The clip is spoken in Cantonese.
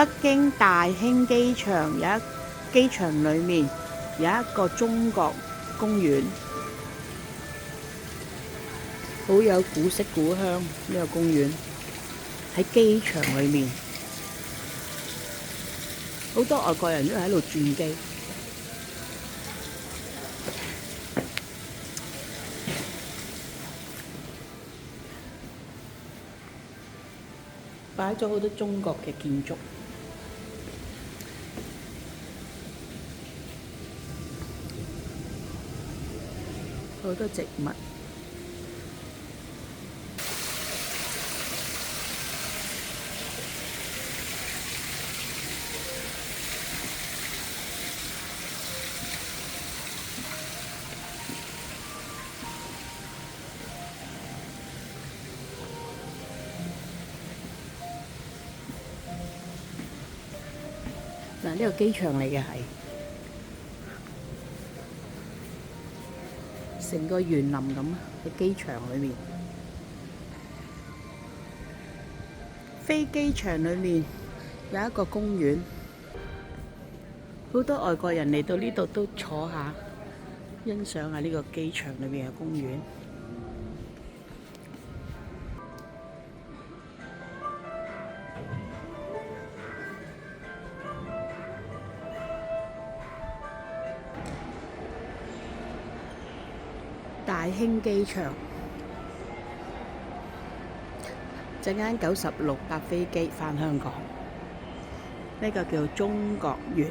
北京大興機場機場裏面有一個中國公園，好有古色古香。呢個公園喺機場裏面，好多外國人都喺度轉機。擺咗好多中國嘅建築，好多植物。嗱，呢個機場嚟嘅係成個園林咁喺機場裏面。飛機場裏面有一個公園，好多外國人嚟到呢度都坐下欣賞下呢個機場裏面嘅公園。大興機場，陣間96搭飛機返香港，呢個叫中國園。